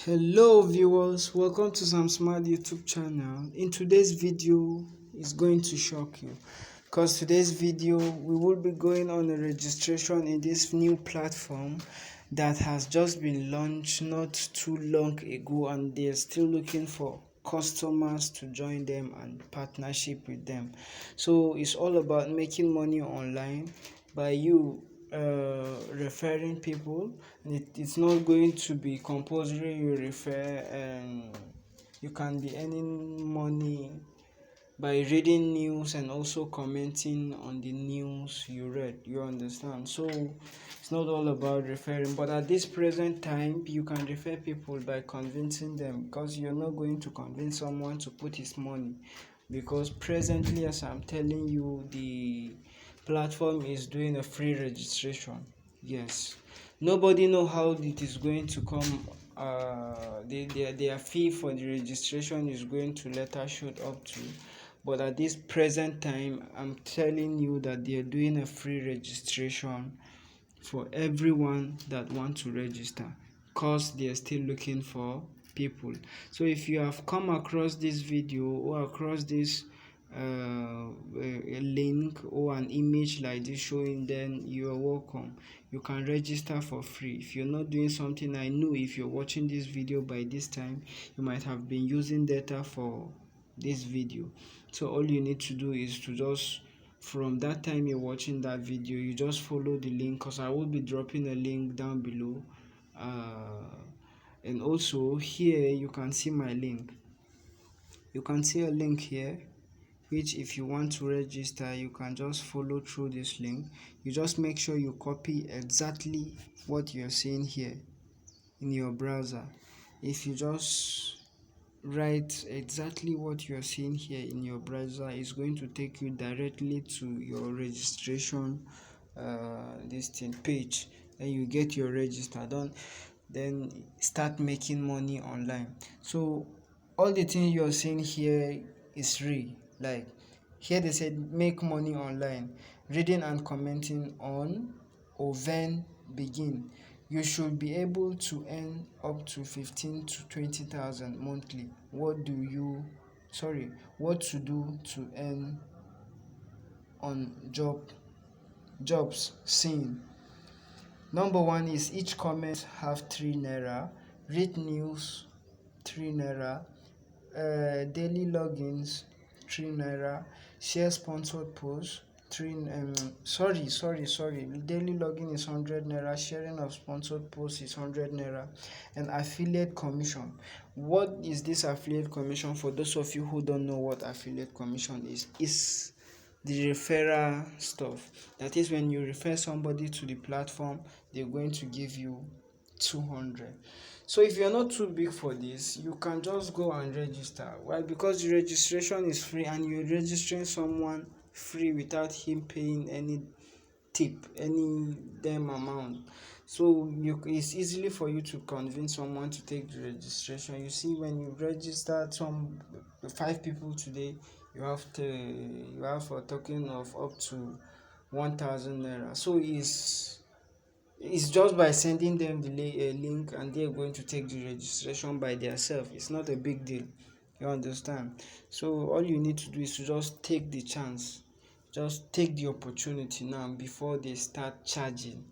Hello viewers, welcome to Sam Smart YouTube channel. In today's video is going to shock you because today's video we will be going on a registration in this new platform that has just been launched not too long ago, and they're still looking for customers to join them and partnership with them. So it's all about making money online by you referring people. It's not going to be compulsory you refer, and you can be earning money by reading news and also commenting on the news you read. You understand? So it's not all about referring, but at this present time you can refer people by convincing them, because you're not going to convince someone to put his money, because presently, as I'm telling you, the platform is doing a free registration. Yes, nobody know how it is going to come. Their fee for the registration is going to later shoot up to, but at this present time I'm telling you that they are doing a free registration for everyone that want to register, because they are still looking for people. So if you have come across this video or across this a link or an image like this showing, then you are welcome. You can register for free. If you're not doing something, I know if you're watching this video by this time you might have been using data for this video. So all you need to do is to just, from that time you're watching that video, you just follow the link, because I will be dropping a link down below. And also here you can see my link. You can see a link here, which if you want to register you can just follow through this link. You just make sure you copy exactly what you're seeing here in your browser. If you just write exactly what you're seeing here in your browser, it's going to take you directly to your registration this thing page. Then you get your register done, then start making money online. So all the things you're seeing here is free. Like here they said make money online, reading and commenting on Oven begin. You should be able to earn up to 15 to 20,000 monthly. What to do to earn on jobs seen. Number one is each comment have 3 naira, read news 3 naira, daily logins 3 naira, share sponsored posts 3 sorry, daily login is 100 naira, sharing of sponsored posts is 100 naira, and affiliate commission. What is this affiliate commission? For those of you who don't know what affiliate commission is the referral stuff. That is, when you refer somebody to the platform, they're going to give you 200. So if you're not too big for this, you can just go and register. Why? Because the registration is free and you're registering someone free without him paying any tip, any damn amount. So it's easily for you to convince someone to take the registration. You see, when you register 5 people today, you have a token of up to 1,000 naira. So it's just by sending them the link, and they're going to take the registration by themselves. It's not a big deal. You understand? So all you need to do is to just take the chance, just take the opportunity now before they start charging.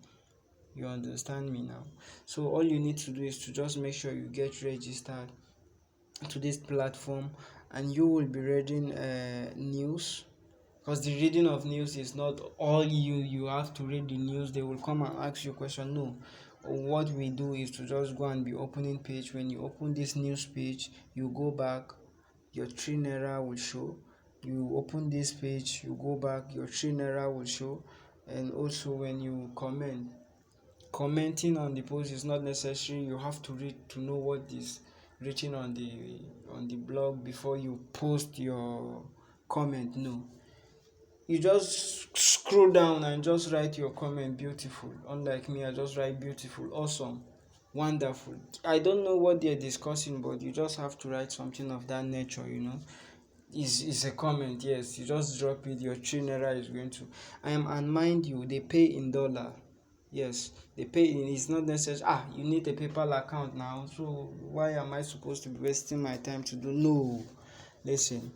You understand me now? So all you need to do is to just make sure you get registered to this platform, and you will be reading news, because the reading of news is not all you have to read the news. They will come and ask you a question. No, what we do is to just go and be opening page. When you open this news page, you go back, your 3 naira will show. You open this page, you go back, your 3 naira will show. And also when you commenting on the post is not necessary. You have to read to know what is written on the blog before you post your comment. No, you just scroll down and just write your comment beautiful. Unlike me, I just write beautiful, awesome, wonderful. I don't know what they're discussing, but you just have to write something of that nature. Is a comment. Yes, you just drop it. Your 3 naira is going to and mind you, they pay in dollar. Yes, they pay. It's not necessary. You need a PayPal account now. So why am I supposed to be wasting my time to do? No, listen.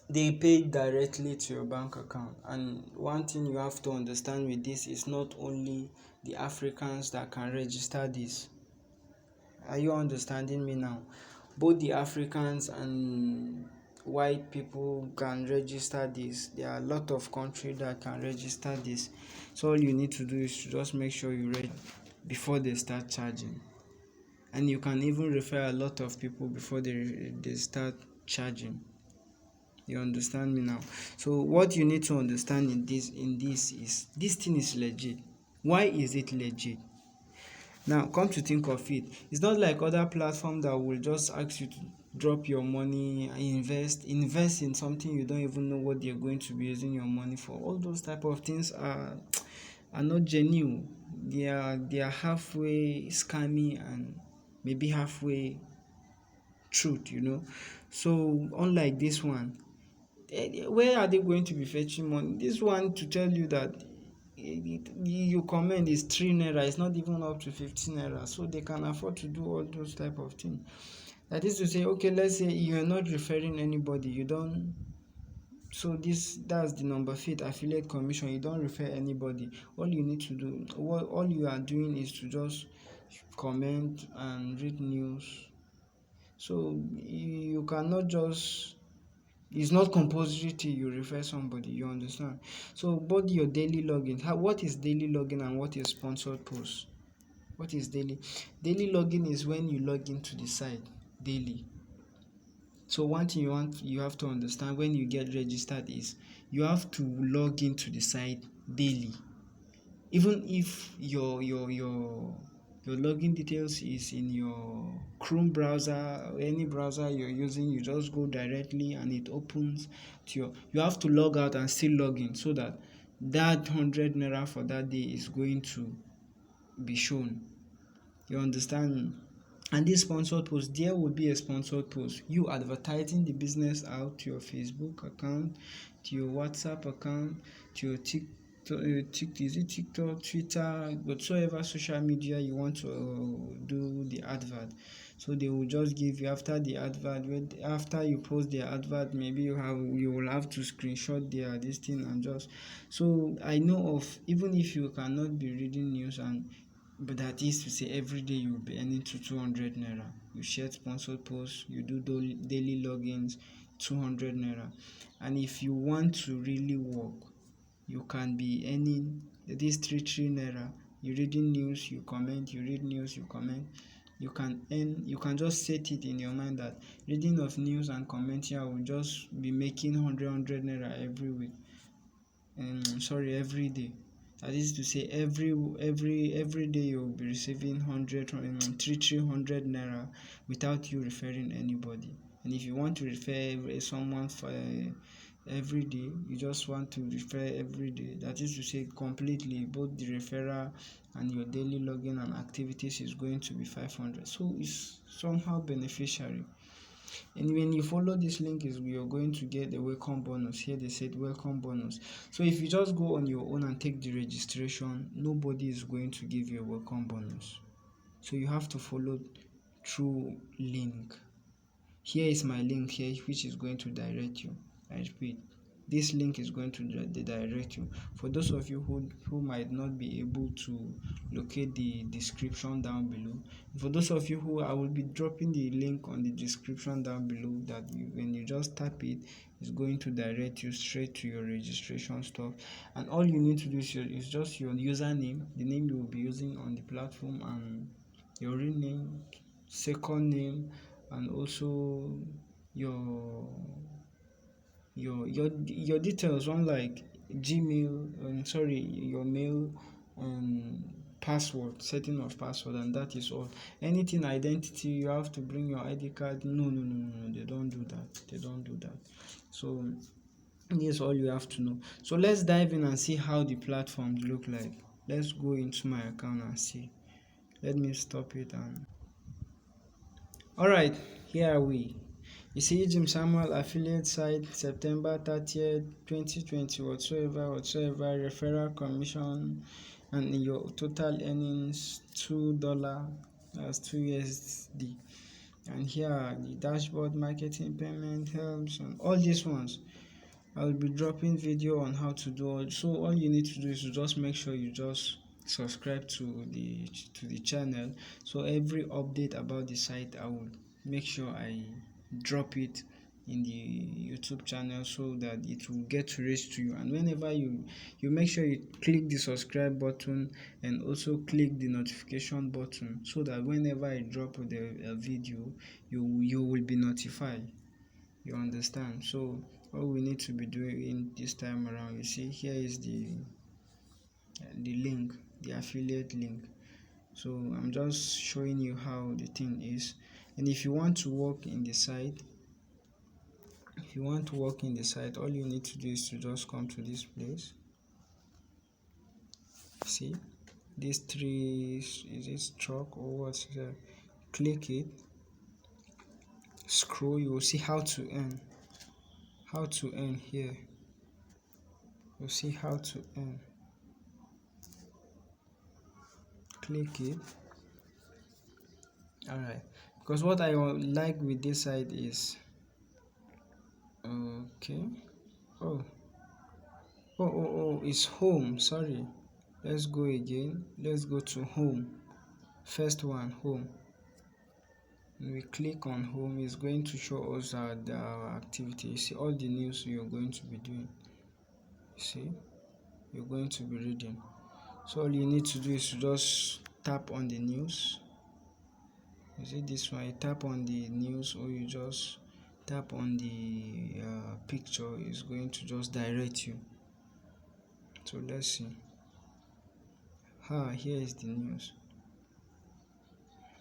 They pay directly to your bank account. And one thing you have to understand with this is not only the Africans that can register this. Are you understanding me now? Both the Africans and white people can register this. There are a lot of countries that can register this. So all you need to do is to just make sure you read before they start charging. And you can even refer a lot of people before they start charging. You understand me now? So what you need to understand in this is this thing is legit. Why is it legit? Now, come to think of it, it's not like other platforms that will just ask you to drop your money, invest in something you don't even know what they're going to be using your money for. All those type of things are not genuine. They are halfway scammy and maybe halfway truth. So unlike this one, where are they going to be fetching money? This one, to tell you that you comment is 3 naira, it's not even up to 15 naira, so they can afford to do all those type of things. That is to say, okay, let's say you are not referring anybody, you don't. So that's the number feet affiliate commission. You don't refer anybody. All you need to do, all you are doing is to just comment and read news. So you cannot just, it's not compulsory till you refer somebody, you understand? So both your daily login, what is daily login and what is sponsored post? What is daily login? Is when you log into the site daily. So one thing you have to understand when you get registered is you have to log into the site daily. Even if your login details is in your Chrome browser or any browser you're using, you just go directly and it opens to you have to log out and still log in, so that 100 naira for that day is going to be shown. You understand? And this sponsored post, there will be a sponsored post, you advertising the business out to your Facebook account, to your WhatsApp account, to your TikTok, Twitter, whatsoever social media you want to do the advert. So they will just give you, after the advert, after you post the advert, maybe you will have to screenshot this thing and just. So I know of, even if you cannot be reading news, but that is to say every day you will be earning 200 naira. You share sponsored posts, you do daily logins, 200 naira. And if you want to really work, you can be earning this 3 naira. You reading news, you comment, you read news, you comment. You can just set it in your mind that reading of news and commenting, I will just be making 100 naira every week. Every day. That is to say, every day you will be receiving 300 naira without you referring anybody. And if you want to refer someone for every day, you just want to refer every day. That is to say, completely, both the referral and your daily login and activities is going to be 500. So it's somehow beneficiary. And when you follow this link, you're going to get a welcome bonus. Here they said welcome bonus. So if you just go on your own and take the registration, nobody is going to give you a welcome bonus. So you have to follow through link. Here is my link here, which is going to direct you. I repeat, this link is going to direct you. For those of you who might not be able to locate the description down below, for those of you who, I will be dropping the link on the description down below, that when you just tap it, it's going to direct you straight to your registration stuff. And all you need to do is just your username, the name you will be using on the platform, and your real name, second name, and also your details, unlike Gmail, your mail, password, setting of password, and that is all. Anything identity, you have to bring your ID card. No, they don't do that. So here's all you have to know. So let's dive in and see how the platforms look like. Let's go into my account and see. Let me stop it. And all right, here are we. You see, Jim Samuel affiliate site, September 30th, 2020, whatsoever, referral commission, and your total earnings $2, that's 2 USD. And here are the dashboard, marketing, payment, helps, and all these ones. I'll be dropping video on how to do all. So all you need to do is to just make sure you just subscribe to the channel, so every update about the site I will make sure I drop it in the YouTube channel, so that it will get reached to you. And whenever you make sure you click the subscribe button and also click the notification button, so that whenever I drop the video, you will be notified. You understand? So all we need to be doing this time around, you see here is the link, the affiliate link. So I'm just showing you how the thing is. And if you want to work in the site, all you need to do is to just come to this place. See these three, is it stroke or what's there? Click it, scroll, you will see how to earn here. You'll see how to earn. Click it. Alright, because what I like with this side is okay. Oh, it's home. Sorry, let's go again. Let's go to home. First one, home. When we click on home, it's going to show us our activity. You see all the news you're going to be doing. See, you're going to be reading. So all you need to do is to just tap on the news. You see this one, you tap on the news, or you just tap on the picture. Is going to just direct you. So let's see. Here is the news.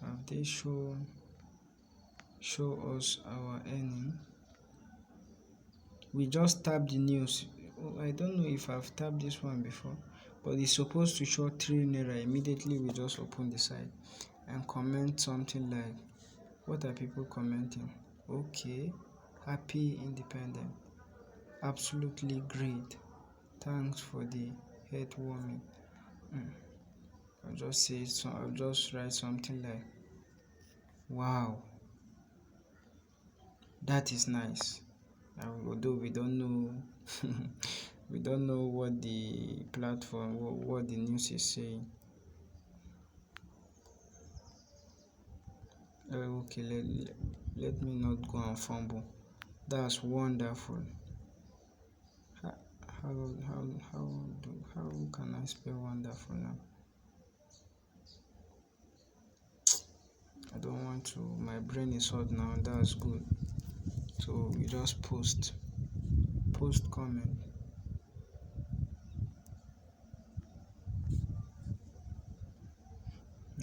Have they show us our earning? We just tap the news. I don't know if I've tapped this one before, but it's supposed to show 3 naira. Immediately we just open the site and comment something like, what are people commenting? Okay, happy independent, absolutely great, thanks for the heartwarming. I'll just say, so I'll just write something like, wow, that is nice. Although we don't know we don't know what the platform, what the news is saying. Okay, let me not go and fumble. That's wonderful. How can I spell wonderful now? I don't want to. My brain is hot now. That's good. So we just post comment.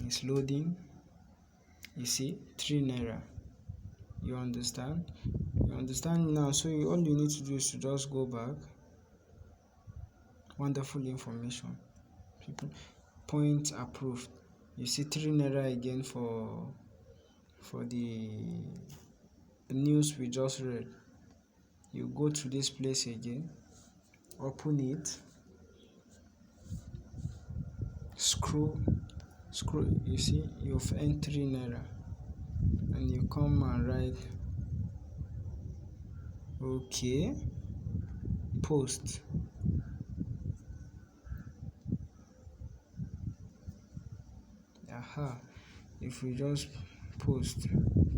It's loading. You see, 3 naira. You understand now. So all you need to do is to just go back. Wonderful information. People, point approved. You see 3 naira again for the news we just read. You go to this place again, open it, scroll, you see you've earned 3 naira, and you come and write okay, post. If we just post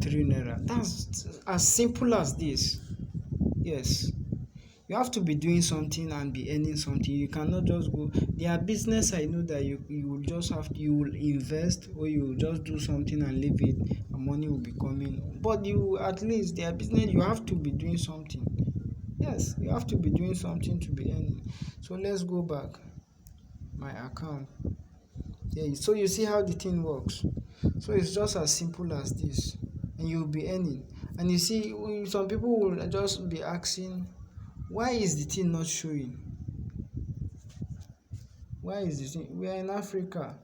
3 naira, that's as simple as this. Yes, you have to be doing something and be earning something. You cannot just go. There are business I know that you will just you will invest, or you will just do something and leave it, and money will be coming. But you, at least their business, you have to be doing something. Yes, you have to be doing something to be earning. So let's go back. My account. Yeah, so you see how the thing works. So it's just as simple as this, and you'll be earning. And you see, some people will just be asking, why is the thing not showing? Why is the thing? We are in Africa.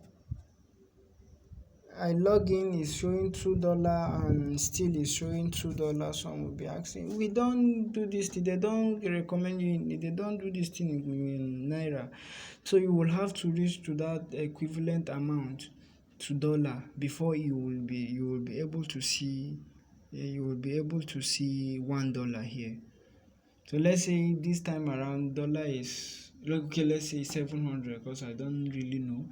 I log in, is showing $2 and still is showing $2. Some will be asking, we don't do this thing, they don't recommend you, they don't do this thing in naira. So you will have to reach to that equivalent amount to dollar before you will be able to see $1 here. So let's say this time around dollar is, okay, let's say 700, because I don't really know.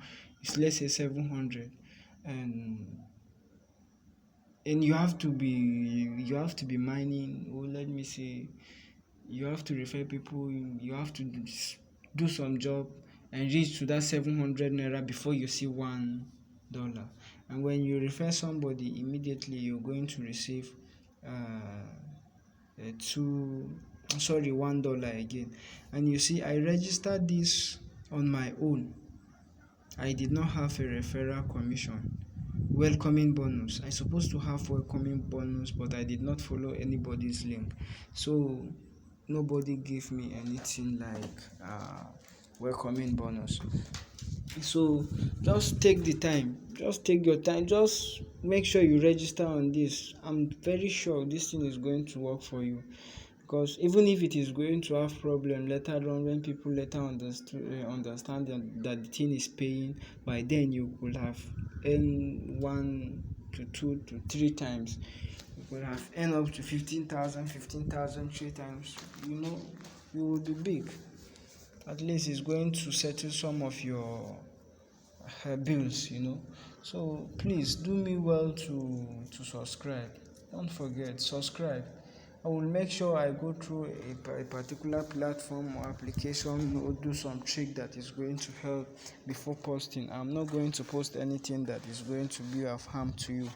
Let's say 700, and you have to be mining. Oh, let me see. You have to refer people. You have to do some job and reach to that 700 naira before you see $1. And when you refer somebody, immediately you're going to receive $1 again. And you see, I registered this on my own. I did not have a referral commission. Welcoming bonus, I supposed to have welcoming bonus, but I did not follow anybody's link, so nobody gave me anything like welcoming bonus. So just take your time, just make sure you register on this. I'm very sure this thing is going to work for you, because even if it is going to have problem later on, when people later understand that the thing is paying, by then you could have earned 1 to 2 to 3 times. You could have earned up to 15,000 3 times. You will be big. At least it's going to settle some of your bills. So please do me well to subscribe. Don't forget, subscribe. I will make sure I go through a particular platform or application, or do some trick that is going to help before posting. I'm not going to post anything that is going to be of harm to you.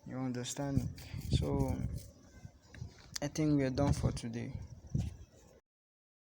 You understand? So I think we are done for today.